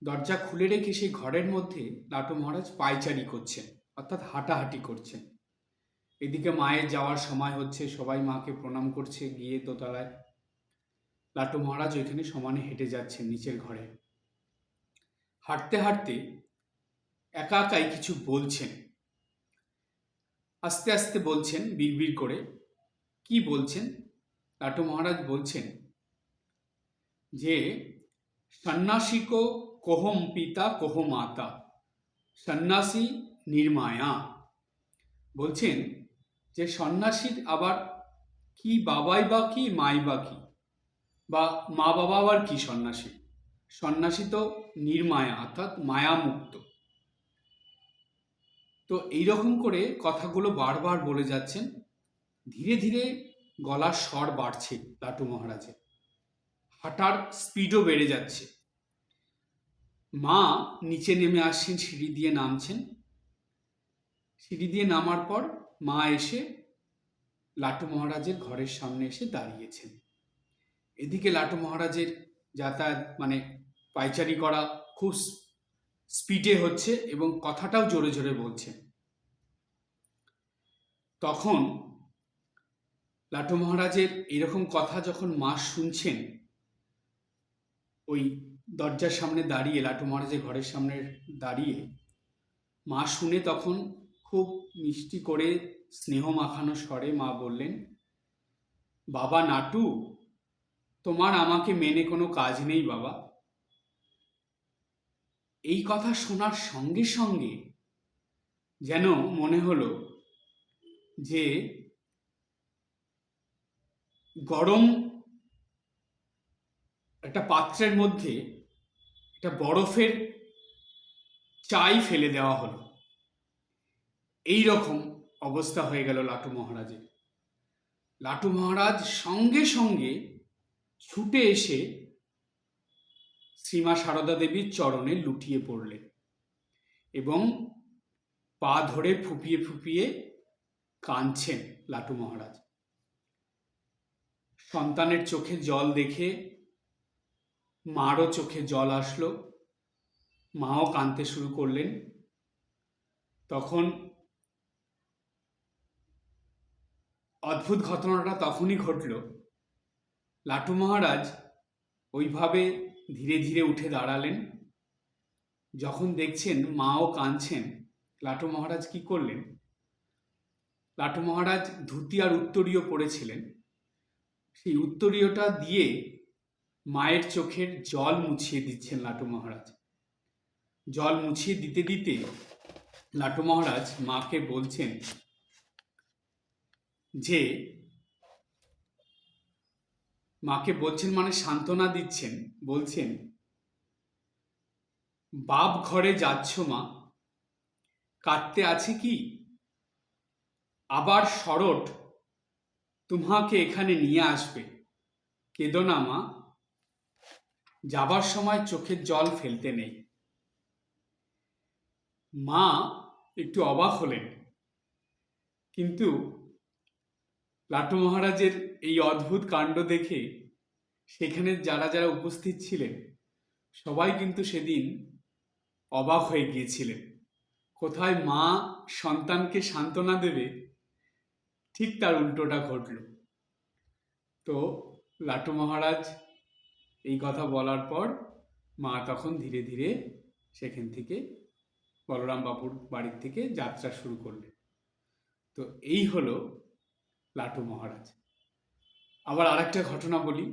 দরজা খুলে রেখে সেই ঘরের মধ্যে লাটু মহারাজ পায়চারি করছেন, অর্থাৎ হাঁটাহাঁটি করছেন। এদিকে মায়ের যাওয়ার সময় হচ্ছে, সবাই মাকে প্রণাম করছে গিয়ে দোতলায়, লাটু মহারাজ ওইখানে সমানে হেঁটে যাচ্ছেন নিচের ঘরে। হাঁটতে হাঁটতে একা একাই কিছু বলছেন, আস্তে আস্তে বলছেন বিড়বিড় করে। কি বলছেন? লাটু মহারাজ বলছেন যে সন্ন্যাসীকো কোহম পিতা কোহ মাতা, সন্ন্যাসী নির্মায়া। বলছেন যে সন্ন্যাসীর আবার কি বাবাই বা কি, মাই বা কি, বা মা বাবা আবার কি সন্ন্যাসী? সন্ন্যাসী তো নির্মায়া, অর্থাৎ মায়ামুক্ত। তো এইরকম করে কথাগুলো বারবার বলে যাচ্ছেন। ধীরে ধীরে গলার স্বর বাড়ছে লাটু মহারাজের, হাঁটার স্পিডও বেড়ে যাচ্ছে। মা নিচে নেমে আসছেন, সিঁড়ি দিয়ে নামছেন। সিঁড়ি দিয়ে নামার পর মা এসে লাটু মহারাজের ঘরের সামনে এসে দাঁড়িয়েছেন। এদিকে লাটু মহারাজের যাতায়াত মানে পায়চারি করা খুব স্পিডে হচ্ছে এবং কথাটাও জোরে জোরে বলছেন। তখন লাটু মহারাজের এরকম কথা যখন মা শুনছেন, ওই দরজার সামনে দাঁড়িয়ে, লাটু মহারাজের ঘরের সামনে দাঁড়িয়ে মা শুনে, তখন খুব মিষ্টি করে স্নেহ মাখানো স্বরে মা বললেন, বাবা নাটু, তোমার আমাকে মেনে কোনো কাজ নেই বাবা। এই কথা শোনার সঙ্গে সঙ্গে যেন মনে হলো যে গরম একটা পাত্রের মধ্যে একটা বরফের চাই ফেলে দেওয়া হলো। এই রকম অবস্থা হয়ে গেল লাটু মহারাজের। লাটু মহারাজ সঙ্গে সঙ্গে ছুটে এসে শ্রীমা সারদা দেবীর চরণে লুটিয়ে পড়লেন এবং পা ধরে ফুপিয়ে ফুপিয়ে কাঁদছেন লাটু মহারাজ। সন্তানের চোখে জল দেখে মারও চোখে জল আসলো, মাও কাঁদতে শুরু করলেন। তখন অদ্ভুত ঘটনাটা তখনই ঘটল। লাটু মহারাজ ওইভাবে ধীরে ধীরে উঠে দাঁড়ালেন। যখন দেখছেন মাও কাঁদছেন, লাটু মহারাজ কি করলেন? লাটু মহারাজ ধুতি আর উত্তরীয় পরেছিলেন, সেই উত্তরীয়টা দিয়ে মায়ের চোখের জল মুছিয়ে দিচ্ছেন লাটু মহারাজ। জল মুছিয়ে দিতে দিতে লাটু মহারাজ মাকে বলছেন যে মাকে বলছেন, মানে সান্ত্বনা দিচ্ছেন, বলছেন, বাপ ঘরে যাচ্ছ মা, কাঁদতে আছে কি? আবার শরৎ তোমাকে এখানে নিয়ে আসবে, কেঁদো না মা, যাবার সময় চোখের জল ফেলতে নেই। মা একটু অবাক হলেন, কিন্তু লাটু মহারাজের এই অদ্ভুত কাণ্ড দেখে সেখানে যারা যারা উপস্থিত ছিলেন সবাই কিন্তু সেদিন অবাক হয়ে গিয়েছিলেন। কোথায় মা সন্তানকে সান্ত্বনা দেবে, ঠিক তার উল্টোটা ঘটল। তো লাটু মহারাজ এই কথা বলার পর মা তখন ধীরে ধীরে সেখান থেকে বলরাম বাবুর বাড়ির থেকে যাত্রা শুরু করলেন। তো এই হলো লাটু মহারাজ। আবার আরেকটা ঘটনা বলি।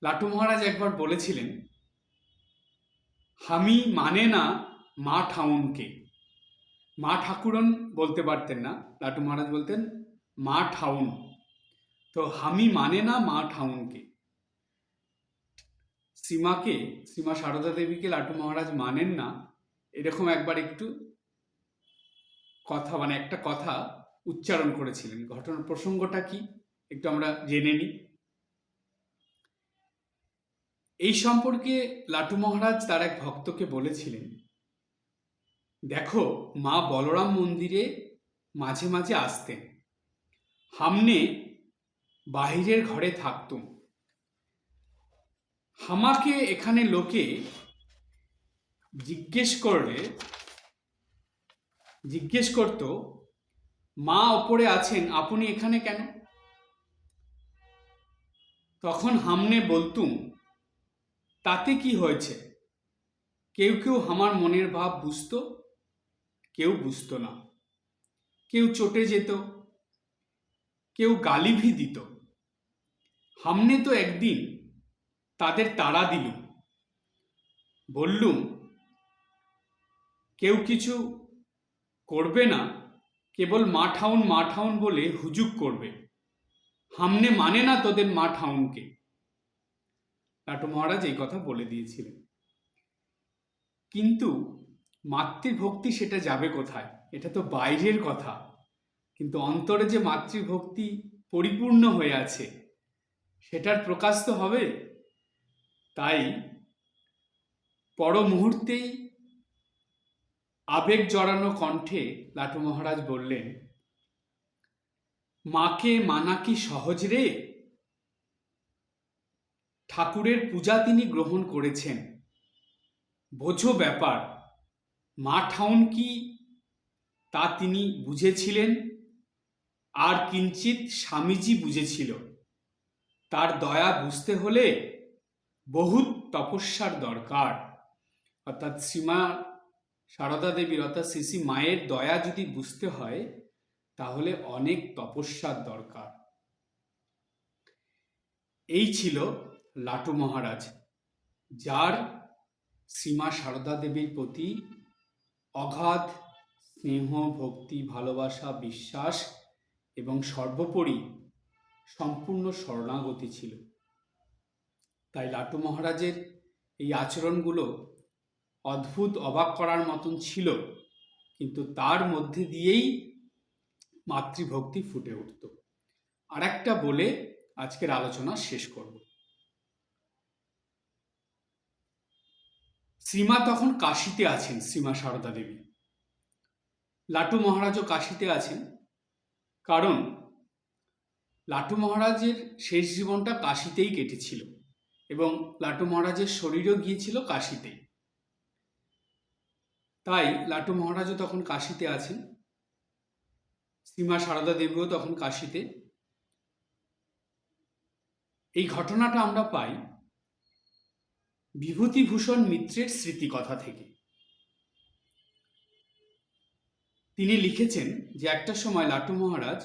লাটু মহারাজ একবার বলেছিলেন, হামি মানে না মা ঠাউনকে। মা ঠাকুরন বলতে পারতেন না, লাটু মহারাজ বলতেন মা ঠাউন। তো হামি মানে না মা ঠাউনকে। শ্রীমা সারদা দেবীকে লাটু মহারাজ মানেন না, এরকম একবার একটু কথা, মানে একটা কথা উচ্চারণ করেছিলেন। ঘটনার প্রসঙ্গটা কি একটু আমরা জেনে নিই। এই সম্পর্কে লাটু মহারাজ তার এক ভক্তকে বলেছিলেন, দেখো মা বলরাম মন্দিরে মাঝে মাঝে আসতেন, হামনে বাহিরের ঘরে থাকতুম, হামাকে এখানে লোকে জিজ্ঞেস করত, মা ওপরে আছেন, আপনি এখানে কেন? তখন হামনে বলতুম, তাতে কি হয়েছে? কেউ কেউ আমার মনের ভাব বুঝতো, কেউ বুঝতো না। কেউ চটে যেত, কেউ গালি ভি দিত। হামনে তো একদিন তাদের তাড়া দিলুম, বললুম কেউ কিছু করবে না, কেবল মা ঠাউন বলে হুজুক করবে। হামনে মানে না তোদের মা ঠাউনকে। লাটু মহারাজ এই কথা বলে দিয়েছিলেন। কিন্তু মাতৃভক্তি সেটা যাবে কোথায়? এটা তো বাইরের কথা, কিন্তু অন্তরে যে মাতৃভক্তি পরিপূর্ণ হয়ে আছে সেটার প্রকাশ তো হবে। তাই পর মুহূর্তেই আবেগ জড়ানো কণ্ঠে লাটু মহারাজ বললেন, মাকে মানা কি সহজ রে? ঠাকুরের পূজা তিনি গ্রহণ করেছেন, বোঝো ব্যাপার। মা ঠাউন কি তা তিনি বুঝেছিলেন, আর কিঞ্চিত স্বামীজি বুঝেছিল। তার দয়া বুঝতে হলে বহুত তপস্যার দরকার। অর্থাৎ শ্রীমা সারদা দেবীর, অর্থাৎ শ্রী মায়ের দয়া যদি বুঝতে হয় তাহলে অনেক তপস্যার দরকার। এই ছিল লাটু মহারাজ, যার শ্রীমা সারদা দেবীর প্রতি অগাধ স্নেহ, ভক্তি, ভালোবাসা, বিশ্বাস এবং সর্বোপরি সম্পূর্ণ শরণাগতি ছিল। তাই লাটু মহারাজের এই আচরণগুলো অদ্ভুত, অবাক করার মতন ছিল, কিন্তু তার মধ্যে দিয়েই মাতৃভক্তি ফুটে উঠত। আর একটা বলে আজকের আলোচনা শেষ করব। শ্রীমা তখন কাশীতে আছেন, শ্রীমা সারদা দেবী। লাটু মহারাজও কাশীতে আছেন, কারণ লাটু মহারাজের শেষ জীবনটা কাশীতেই কেটেছিল এবং লাটু মহারাজের শরীরও গিয়েছিল কাশীতে। তাই লাটু মহারাজও তখন কাশীতে আছেন, শ্রীমা সারদা দেবীও তখন কাশীতে। এই ঘটনাটা আমরা পাই বিভূতিভূষণ মিত্রের স্মৃতিকথা থেকে। তিনি লিখেছেন যে একটা সময় লাটু মহারাজ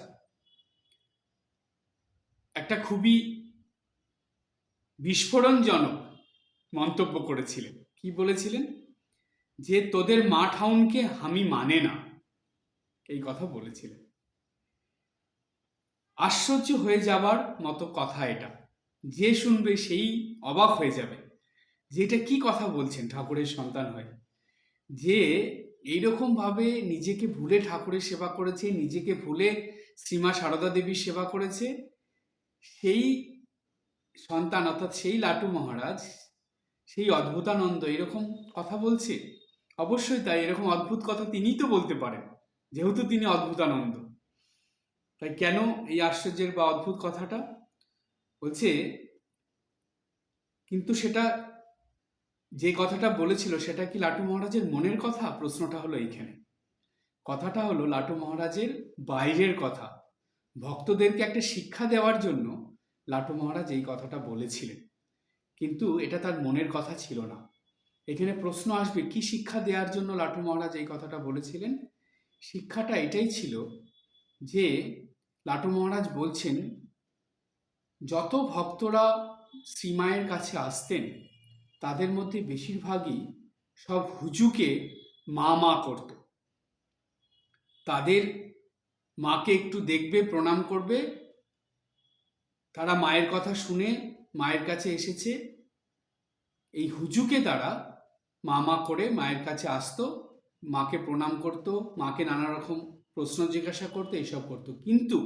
একটা খুবই বিস্ফোরণজনক মন্তব্য করেছিলেন। কি বলেছিলেন? যে তোদের মা ঠাউনকে আমি মানে না, এই কথা বলেছিলেন। আশ্চর্য হয়ে যাবার মতো কথা এটা। যে শুনবে সেই অবাক হয়ে যাবে যে এটা কি কথা বলছেন ঠাকুরের সন্তান হয়ে, যে এইরকমভাবে নিজেকে ভুলে ঠাকুরের সেবা করেছে, নিজেকে ভুলে শ্রীমা সারদা দেবীর সেবা করেছে, সেই সন্তান অর্থাৎ সেই লাটু মহারাজ, সেই অদ্ভুতানন্দ এরকম কথা বলছে। অবশ্যই তাই, এরকম অদ্ভুত কথা তিনিই তো বলতে পারেন, যেহেতু তিনি অদ্ভুতানন্দ। তাই কেন এই আশ্চর্যের বা অদ্ভুত কথাটা বলছে, কিন্তু সেটা যে কথাটা বলেছিল সেটা কি লাটু মহারাজের মনের কথা? প্রশ্নটা হলো এইখানে। কথাটা হলো লাটু মহারাজের বাইরের কথা, ভক্তদেরকে একটা শিক্ষা দেওয়ার জন্য লাটু মহারাজ এই কথাটা বলেছিলেন, কিন্তু এটা তার মনের কথা ছিল না। এখানে প্রশ্ন আসবে, কি শিক্ষা দেওয়ার জন্য লাটু মহারাজ এই কথাটা বলেছিলেন? শিক্ষাটা এটাই ছিল যে লাটু মহারাজ বলছেন, যত ভক্তরা শ্রীমায়ের কাছে আসতেন তাদের মধ্যে বেশিরভাগই সব হুজুকে মা মা করত। তাদের মাকে একটু দেখবে, প্রণাম করবে, তারা মায়ের কথা শুনে মায়ের কাছে এসেছে, এই হুজুকে তারা মা মা করে মায়ের কাছে আসতো, মাকে প্রণাম করত, মাকে নানা রকম প্রশ্ন জিজ্ঞাসা করতো, এইসব করতো। কিন্তু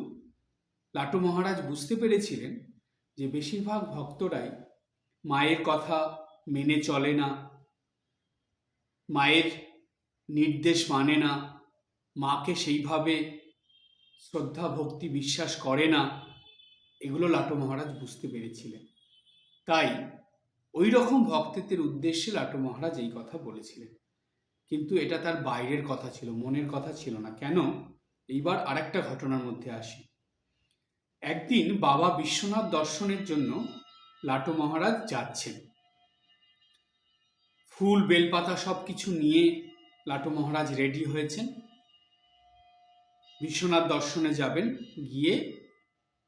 লাটু মহারাজ বুঝতে পেরেছিলেন যে বেশিরভাগ ভক্তরাই মায়ের কথা মেনে চলে না, মায়ের নির্দেশ মানে না, মাকে সেইভাবে শ্রদ্ধা ভক্তি বিশ্বাস করে না, এগুলো লাটু মহারাজ বুঝতে পেরেছিলেন। তাই ওই রকম ভক্তদের উদ্দেশ্যে লাটু মহারাজ এই কথা বলেছিলেন, কিন্তু এটা তার বাইরের কথা ছিল, মনের কথা ছিল না। কেন? এইবার আরেকটা ঘটনার মধ্যে আসি। একদিন বাবা বিশ্বনাথ দর্শনের জন্য লাটু মহারাজ যাচ্ছেন, ফুল বেলপাতা সব কিছু নিয়ে লাটু মহারাজ রেডি হয়েছেন, বিশ্বনাথ দর্শনে যাবেন, গিয়ে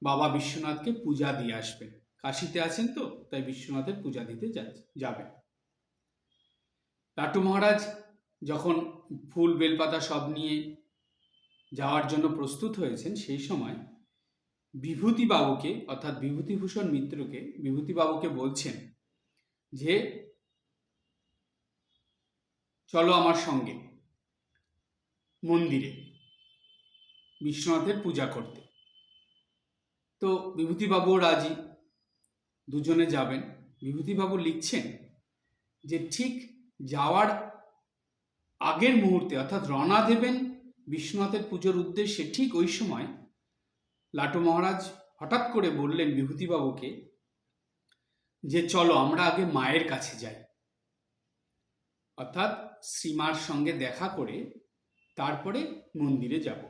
বাবা বিশ্বনাথকে পূজা দিয়ে আসবেন। কাশিতে আছেন তো, তাই বিশ্বনাথের পূজা দিতে যাবেন। লাটু মহারাজ যখন ফুল বেলপাতা সব নিয়ে যাওয়ার জন্য প্রস্তুত হয়েছেন, সেই সময় বিভূতিবাবুকে অর্থাৎ বিভূতিভূষণ মিত্রকে বিভূতিবাবুকে বলছেন যে চলো আমার সঙ্গে মন্দিরে বিশ্বনাথের পূজা করতে। তো বিভূতিবাবুও রাজি, দুজনে যাবেন। বিভূতিবাবু লিখছেন যে ঠিক যাওয়ার আগের মুহূর্তে অর্থাৎ রওনা দেবেন বিশ্বনাথের পুজোর উদ্দেশ্যে, ঠিক ওই সময় লাটু মহারাজ হঠাৎ করে বললেন বিভূতিবাবুকে যে চলো আমরা আগে মায়ের কাছে যাই, অর্থাৎ শ্রীমার সঙ্গে দেখা করে তারপরে মন্দিরে যাব।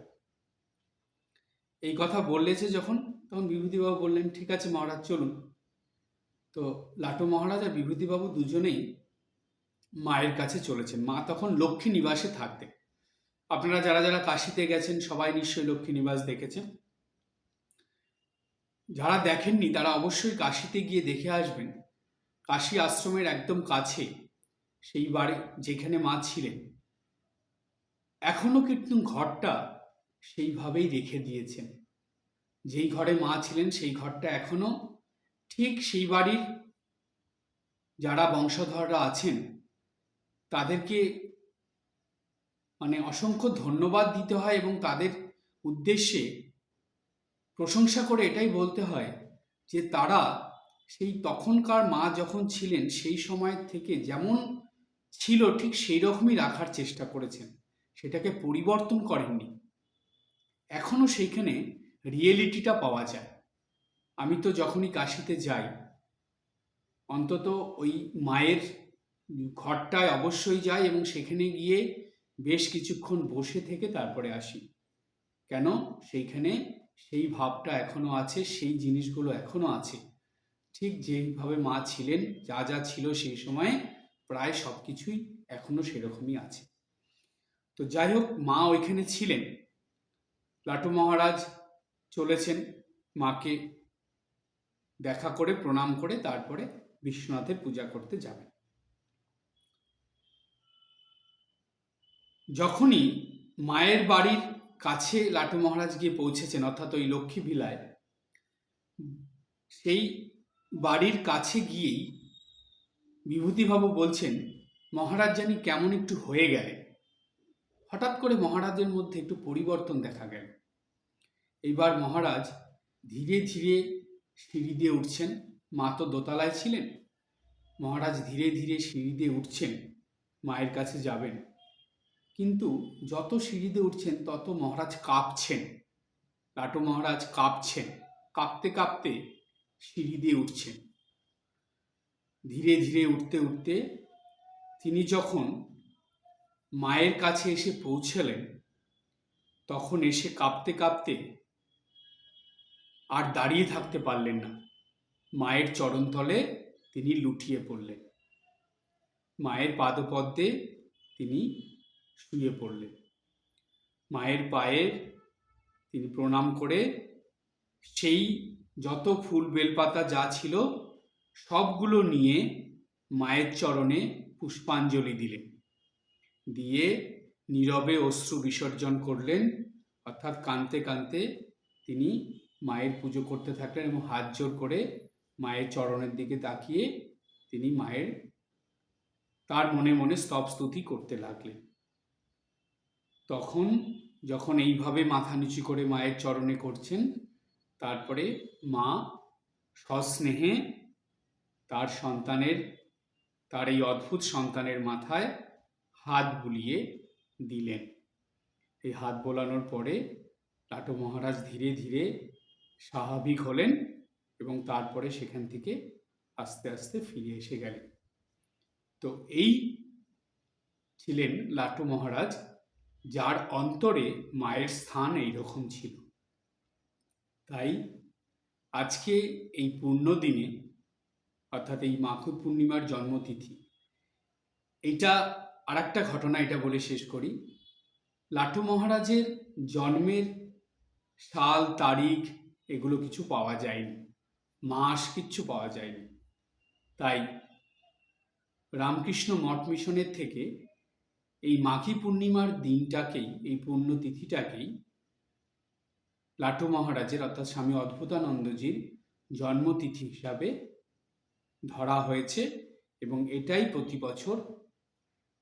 এই কথা বললেছে যখন, তখন বিভূতিবাবু বললেন ঠিক আছে মহারাজ চলুন। তো লাটু মহারাজ আর বিভূতিবাবু দুজনেই মায়ের কাছে চলেছেন। মা তখন লক্ষ্মী নিবাসে থাকতেন। আপনারা যারা যারা কাশিতে গেছেন সবাই নিশ্চয়ই লক্ষ্মী নিবাস দেখেছেন। যারা দেখেননি তারা অবশ্যই কাশিতে গিয়ে দেখে আসবেন। কাশী আশ্রমের একদম কাছে সেই বাড়ি যেখানে মা ছিলেন, এখনো কিন্তু ঘরটা সেইভাবেই রেখে দিয়েছেন। যেই ঘরে মা ছিলেন সেই ঘরটা এখনো ঠিক সেই বাড়ির যারা বংশধররা আছেন তাদেরকে অসংখ্য ধন্যবাদ দিতে হয় এবং তাদের উদ্দেশ্যে প্রশংসা করে এটাই বলতে হয় যে তারা সেই তখনকার মা যখন ছিলেন সেই সময় থেকে যেমন ছিল ঠিক সেই রকমই রাখার চেষ্টা করেছেন, সেটাকে পরিবর্তন করেননি। এখনো সেইখানে রিয়েলিটিটা পাওয়া যায়। আমি তো যখনই কাশিতে যাই অন্তত ওই মায়ের ঘরটায় অবশ্যই যাই এবং সেখানে গিয়ে বেশ কিছুক্ষণ বসে থেকে তারপরে আসি। কেন? সেইখানে সেই ভাবটা এখনো আছে, সেই জিনিসগুলো এখনো আছে, ঠিক যেভাবে মা ছিলেন, যা যা ছিল সেই সময়ে প্রায় সব কিছুই এখনো সেরকমই আছে। তো যাই হোক, মা ওইখানে ছিলেন। লাটু মহারাজ চলেছেন মাকে দেখা করে প্রণাম করে তারপরে বিশ্বনাথের পূজা করতে যাবেন। যখনই মায়ের বাড়ির কাছে লাটু মহারাজ গিয়ে পৌঁছেছেন, অর্থাৎ ওই লক্ষ্মী ভিলায়, সেই বাড়ির কাছে গিয়েই বিভূতিবাবু বলছেন, মহারাজ জানি কেমন একটু হয়ে গেলেন। হঠাৎ করে মহারাজের মধ্যে একটু পরিবর্তন দেখা গেল। এইবার মহারাজ ধীরে ধীরে সিঁড়ি দিয়ে উঠছেন। মা তো দোতলায় ছিলেন। মহারাজ ধীরে ধীরে সিঁড়ি দিয়ে উঠছেন, মায়ের কাছে যাবেন। কিন্তু যত সিঁড়িতে উঠছেন তত মহারাজ কাঁপছেন। লাটু মহারাজ কাঁপছেন, কাঁপতে কাঁপতে সিঁড়ি দিয়ে উঠছেন। ধীরে ধীরে উঠতে উঠতে তিনি যখন মায়ের কাছে এসে পৌঁছলেন, তখন এসে কাঁপতে কাঁপতে আর দাঁড়িয়ে থাকতে পারলেন না। মায়ের চরণতলে তিনি লুটিয়ে পড়লেন, মায়ের পাদপদ্মে তিনি শুয়ে পড়লেন। মায়ের পায়ে তিনি প্রণাম করে সেই যত ফুল বেলপাতা যা ছিল সবগুলো নিয়ে মায়ের চরণে পুষ্পাঞ্জলি দিলেন, দিয়ে নীরবে অশ্রু বিসর্জন করলেন। অর্থাৎ কাঁদতে কাঁদতে তিনি মায়ের পুজো করতে থাকলেন এবং হাত জোর করে মায়ের চরণের দিকে তাকিয়ে তিনি মায়ের তার মনে মনে স্তব স্তুতি করতে লাগলেন। তখন যখন এইভাবে মাথা নিচু করে মায়ের চরণে করছেন, তারপরে মা সস্নেহে তার সন্তানের, তার এই অদ্ভুত সন্তানের মাথায় হাত বুলিয়ে দিলেন। এই হাত বোলানোর পরে লাটু মহারাজ ধীরে ধীরে স্বাভাবিক হলেন এবং তারপরে সেখান থেকে আস্তে আস্তে ফিরে এসে গেলেন। তো এই ছিলেন লাটু মহারাজ, যার অন্তরে মায়ের স্থান এইরকম ছিল। তাই আজকে এই পূর্ণ দিনে, অর্থাৎ এই মাঘী পূর্ণিমার জন্মতিথি, এইটা আর একটা ঘটনা, এটা বলে শেষ করি। লাটু মহারাজের জন্মের সাল তারিখ এগুলো কিছু পাওয়া যায়নি, মাস কিচ্ছু পাওয়া যায়নি। তাই রামকৃষ্ণ মঠ মিশনের থেকে এই মাঘী পূর্ণিমার দিনটাকেই, এই পুণ্যতিথিটাকেই লাটু মহারাজের অর্থাৎ স্বামী অদ্ভুতানন্দজির জন্মতিথি হিসাবে ধরা হয়েছে এবং এটাই প্রতি বছর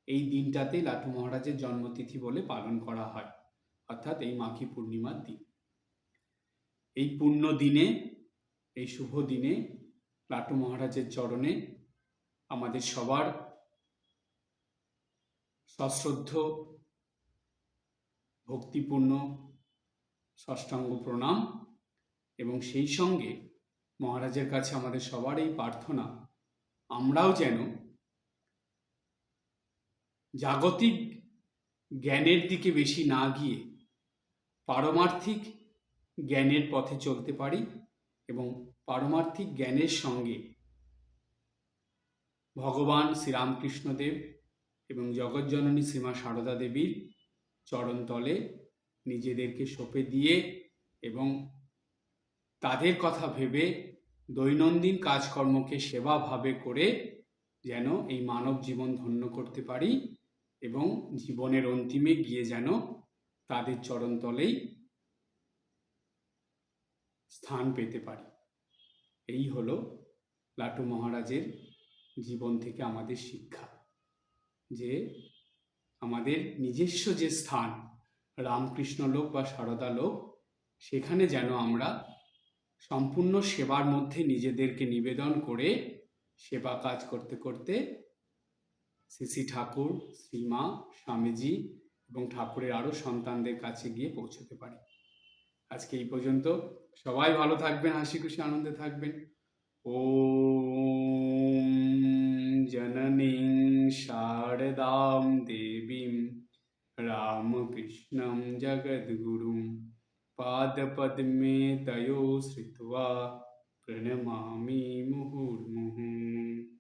এই দিনটাতেই লাটু মহারাজের জন্মতিথি বলে পালন করা হয়, অর্থাৎ এই মাঘী পূর্ণিমার দিন। এই পুণ্য দিনে, এই শুভ দিনে লাটু মহারাজের চরণে আমাদের সবার সশ্রদ্ধ ভক্তিপূর্ণ সাষ্টাঙ্গ প্রণাম এবং সেই সঙ্গে মহারাজের কাছে আমাদের সবার এই প্রার্থনা, আমরাও যেন জাগতিক জ্ঞানের দিকে বেশি না গিয়ে পারমার্থিক জ্ঞানের পথে চলতে পারি এবং পারমার্থিক জ্ঞানের সঙ্গে ভগবান শ্রীরামকৃষ্ণদেব এবং জগৎজননী শ্রীমা সারদা দেবীর চরণতলে নিজেদেরকে সঁপে দিয়ে এবং তাদের কথা ভেবে দৈনন্দিন কাজকর্মকে সেবাভাবে করে যেন এই মানব জীবন ধন্য করতে পারি এবং জীবনের অন্তিমে গিয়ে যেন তাদের চরণতলেই স্থান পেতে পারি। এই হলো লাটু মহারাজের জীবন থেকে আমাদের শিক্ষা, যে আমাদের নিজস্ব যে স্থান রামকৃষ্ণ লোক বা সারদা লোক, সেখানে যেন আমরা সম্পূর্ণ সেবার মধ্যে নিজেদেরকে নিবেদন করে সেবা কাজ করতে করতে শ্রী ঠাকুর, শ্রীমা, স্বামীজি এবং ঠাকুরের আরও সন্তানদের কাছে গিয়ে পৌঁছতে পারি। আজকে এই পর্যন্ত। সবাই ভালো থাকবেন, হাসি খুশি আনন্দে থাকবেন। ওম জননীং শারদাম দেবীম রামকৃষ্ণম জগদ্গুরুম পাদপদ্মে তয়োঃ শ্রিত্বা প্রণমামি মুহুর্মুহুঃ।